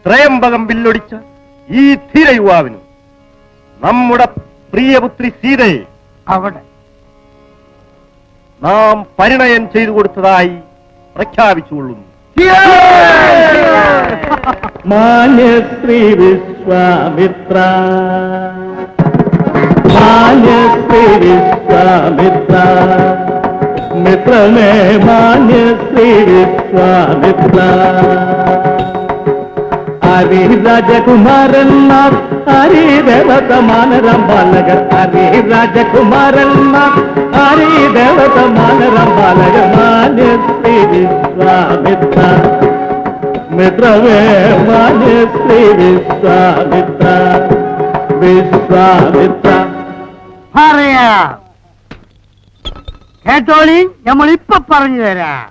ത്രയംബകം വില്ലൊടിച്ച ഈ ധീര യുവാവിനും നമ്മുടെ പ്രിയപുത്രി സീതയെ അവിടെ നാം പരിണയം ചെയ്തു കൊടുത്തതായി പ്രഖ്യാപിച്ചുകൊള്ളുന്നു. മാന്യശ്രീ വിശ്വാമിത്ര, മാന്യശ്രീ വിശ്വാമിത്ര, മിത്രമേ മാന്യശ്രീ വിശ്വാമിത്ര. ഹരി രാജകുമാരന്മാർ, ഹരി ദേവതമാനരം ബാലകർ, ഹരി രാജകുമാരന്മാർ, ഹരി ദേവതമാനരം ബാലകർ. മാന്യശ്രീ വിശ്വാമിത്ര, മിത്രമേ മാന്യശ്രീ വിശ്വാമിത്ര, വിശ്വാമിത്ര. പറയാ കേട്ടോളി, നമ്മളിപ്പൊ പറഞ്ഞു തരാം.